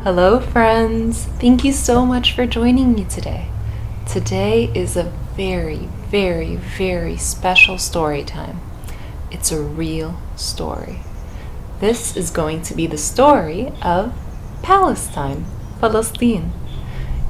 Hello, friends. Thank you so much for joining me today. Today is a very special story time. It's a real story. This is going to be the story of Palestine, Palestine.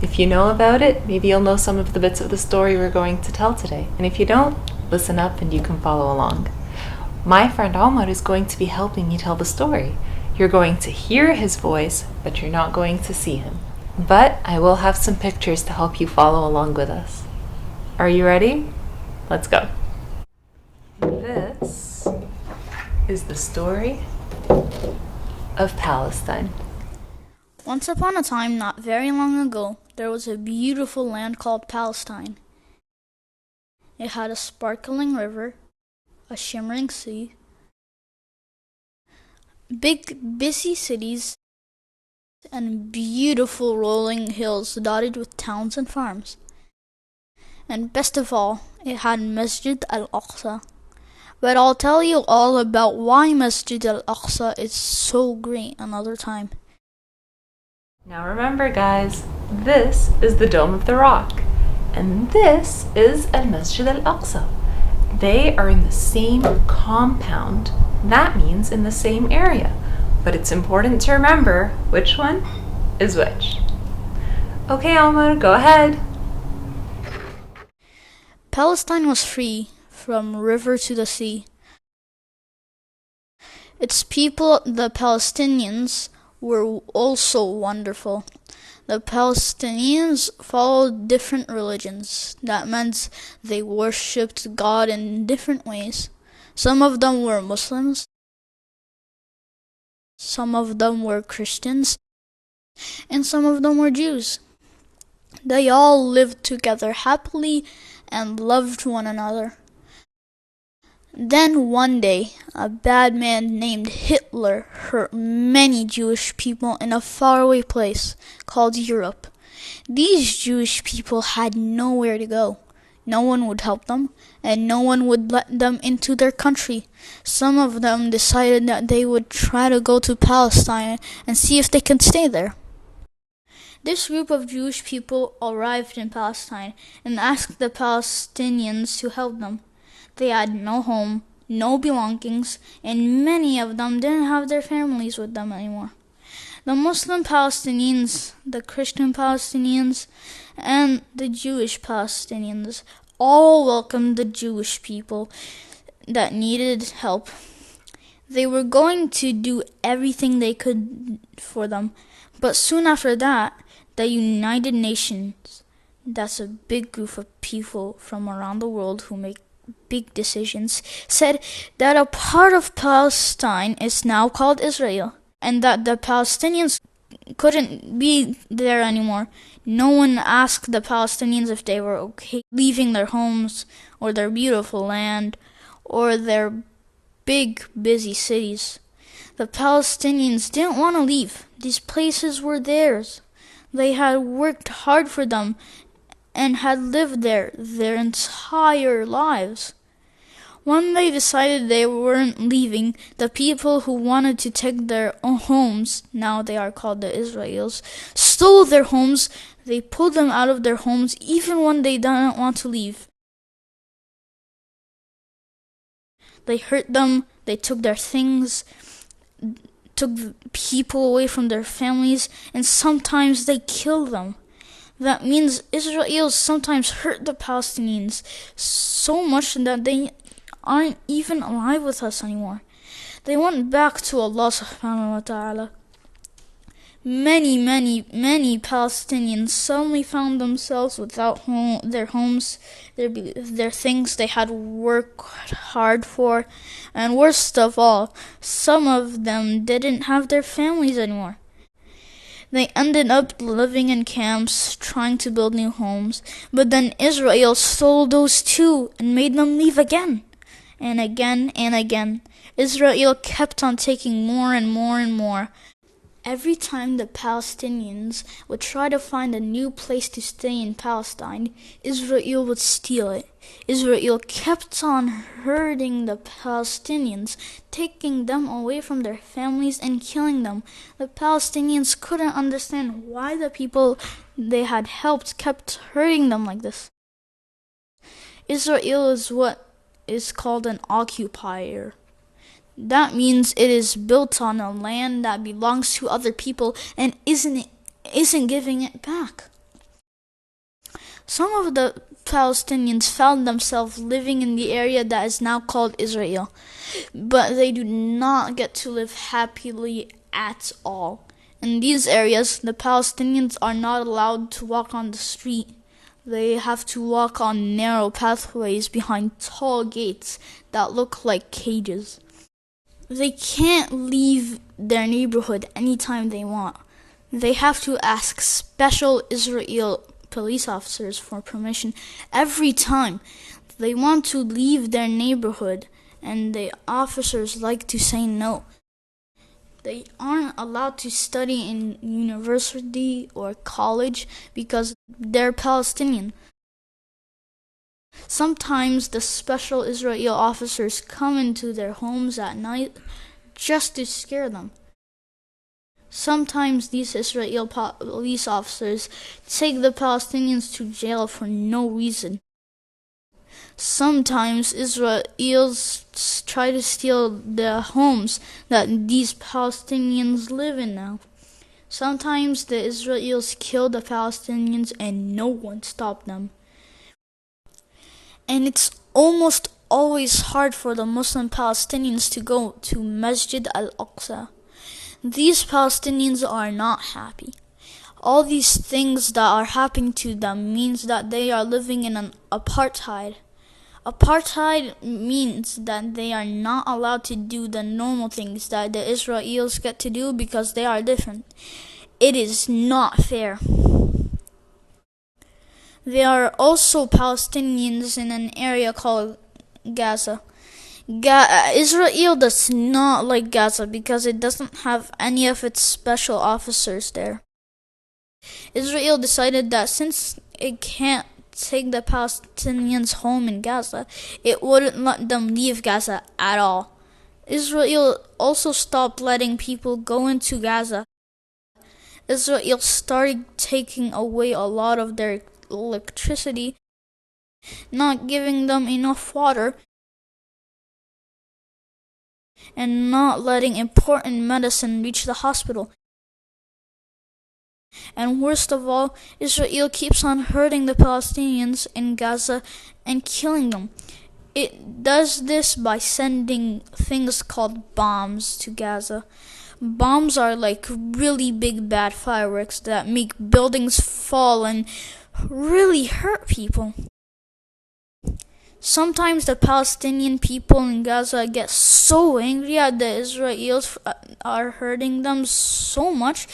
If you know about it, maybe you'll know some of the bits of the story we're going to tell today. And if you don't, listen up and you can follow along. My friend Omar is going to be helping me tell the story. You're going to hear his voice, but you're not going to see him. But I will have some pictures to help you follow along with us. Are you ready? Let's go. This is the story of Palestine. Once upon a time, not very long ago, there was a beautiful land called Palestine. It had a sparkling river, a shimmering sea, big, busy cities, and beautiful rolling hills dotted with towns and farms. And best of all, it had Masjid al-Aqsa. But I'll tell you all about why Masjid al-Aqsa is so great another time. Now remember, guys, this is the Dome of the Rock, and this is Al-Masjid al-Aqsa. They are in the same compound. That means in the same area. But it's important to remember which one is which. Okay, Omar, go ahead. Palestine was free from river to the sea. Its people, the Palestinians, were also wonderful. The Palestinians followed different religions. That meant they worshipped God in different ways. Some of them were Muslims, some of them were Christians, and some of them were Jews. They all lived together happily and loved one another. Then one day, a bad man named Hitler hurt many Jewish people in a faraway place called Europe. These Jewish people had nowhere to go. No one would help them, and no one would let them into their country. Some of them decided that they would try to go to Palestine and see if they could stay there. This group of Jewish people arrived in Palestine and asked the Palestinians to help them. They had no home, no belongings, and many of them didn't have their families with them anymore. The Muslim Palestinians, the Christian Palestinians, and the Jewish Palestinians all welcomed the Jewish people that needed help. They were going to do everything they could for them, but soon after that, the United Nations, that's a big group of people from around the world who make big decisions, said that a part of Palestine is now called Israel, and that the Palestinians couldn't be there anymore. No one asked the Palestinians if they were okay leaving their homes, or their beautiful land, or their big, busy cities. The Palestinians didn't want to leave. These places were theirs. They had worked hard for them and had lived there their entire lives. When they decided they weren't leaving, the people who wanted to take their own homes, now they are called the Israelis, stole their homes. They pulled them out of their homes even when they didn't want to leave. They hurt them, they took their things, took people away from their families, and sometimes they killed them. That means Israel sometimes hurt the Palestinians so much that they aren't even alive with us anymore. They went back to Allah subhanahu wa ta'ala. Many Palestinians suddenly found themselves without their homes, their things they had worked hard for, and worst of all, some of them didn't have their families anymore. They ended up living in camps, trying to build new homes, but then Israel stole those too and made them leave again. And again and again, Israel kept on taking more and more and more. Every time the Palestinians would try to find a new place to stay in Palestine, Israel would steal it. Israel kept on hurting the Palestinians, taking them away from their families and killing them. The Palestinians couldn't understand why the people they had helped kept hurting them like this. Israel is what is called an occupier. That means it is built on a land that belongs to other people and isn't giving it back. Some of the Palestinians found themselves living in the area that is now called Israel, but they do not get to live happily at all. In these areas, the Palestinians are not allowed to walk on the street. They have to walk on narrow pathways behind tall gates that look like cages. They can't leave their neighborhood anytime they want. They have to ask special Israel police officers for permission every time they want to leave their neighborhood, and the officers like to say no. They aren't allowed to study in university or college because they're Palestinian. Sometimes the special Israel officers come into their homes at night just to scare them. Sometimes these Israel police officers take the Palestinians to jail for no reason. Sometimes Israelis try to steal the homes that these Palestinians live in now. Sometimes the Israelis kill the Palestinians and no one stopped them. And it's almost always hard for the Muslim Palestinians to go to Masjid al-Aqsa. These Palestinians are not happy. All these things that are happening to them means that they are living in an apartheid. Apartheid means that they are not allowed to do the normal things that the Israelis get to do because they are different. It is not fair. There are also Palestinians in an area called Gaza. Israel does not like Gaza because it doesn't have any of its special officers there. Israel decided that since it can't take the Palestinians home in Gaza, it wouldn't let them leave Gaza at all. Israel also stopped letting people go into Gaza. Israel started taking away a lot of their electricity, not giving them enough water, and not letting important medicine reach the hospital. And worst of all, Israel keeps on hurting the Palestinians in Gaza and killing them. It does this by sending things called bombs to Gaza. Bombs are like really big bad fireworks that make buildings fall and really hurt people. Sometimes the Palestinian people in Gaza get so angry at the Israelis are hurting them so much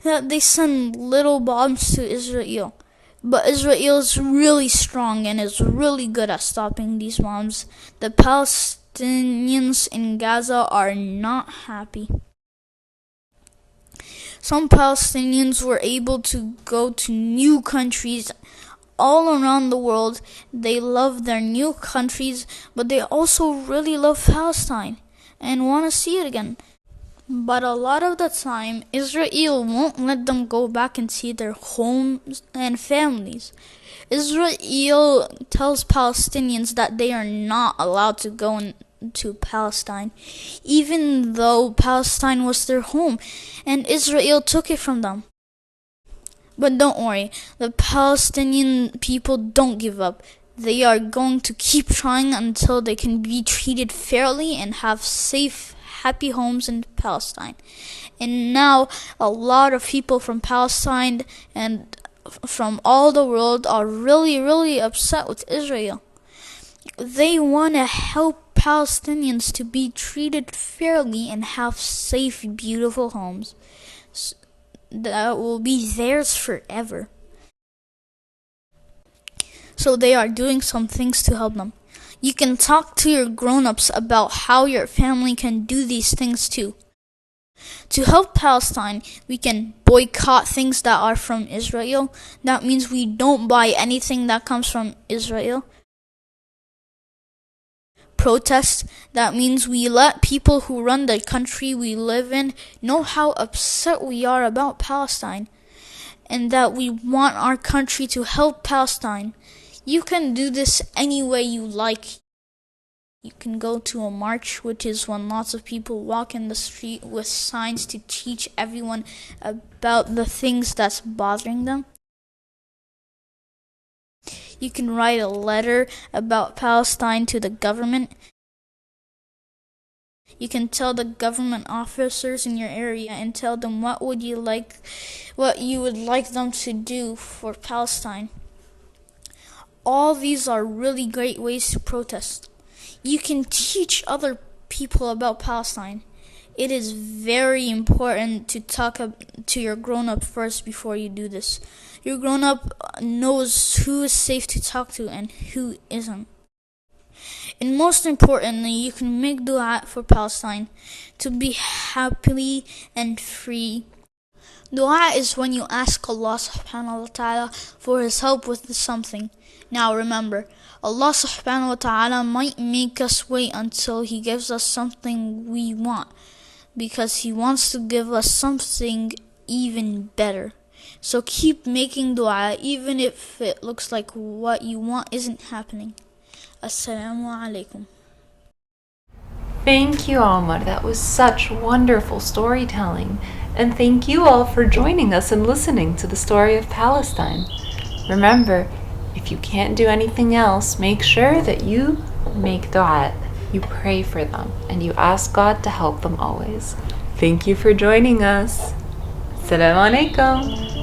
that they send little bombs to Israel. But Israel is really strong and is really good at stopping these bombs. The Palestinians in Gaza are not happy. Some Palestinians were able to go to new countries all around the world. They love their new countries, but they also really love Palestine and want to see it again. But a lot of the time, Israel won't let them go back and see their homes and families. Israel tells Palestinians that they are not allowed to go to Palestine, even though Palestine was their home and Israel took it from them. But don't worry, the Palestinian people don't give up. They are going to keep trying until they can be treated fairly and have safe, happy homes in Palestine. And now a lot of people from Palestine and from all the world are really, really upset with Israel. They want to help Palestinians to be treated fairly and have safe, beautiful homes that will be theirs forever. So they are doing some things to help them. You can talk to your grown-ups about how your family can do these things too. To help Palestine, we can boycott things that are from Israel. That means we don't buy anything that comes from Israel. Protest, that means we let people who run the country we live in know how upset we are about Palestine and that we want our country to help Palestine. You can do this any way you like. You can go to a march, which is when lots of people walk in the street with signs to teach everyone about the things that's bothering them. You can write a letter about Palestine to the government. You can tell the government officers in your area and tell them what you would like them to do for Palestine. All these are really great ways to protest. You can teach other people about Palestine. It is very important to talk to your grown-up first before you do this. Your grown-up knows who is safe to talk to and who isn't. And most importantly, you can make dua for Palestine to be happy and free. Dua is when you ask Allah subhanahu wa ta'ala for His help with something. Now remember, Allah subhanahu wa ta'ala might make us wait until He gives us something we want, because He wants to give us something even better. So keep making dua even if it looks like what you want isn't happening. Assalamu alaikum. Thank you, Omar. That was such wonderful storytelling. And thank you all for joining us and listening to the story of Palestine. Remember, if you can't do anything else, make sure that you make dua. You pray for them and you ask God to help them always. Thank you for joining us. Assalamu alaikum.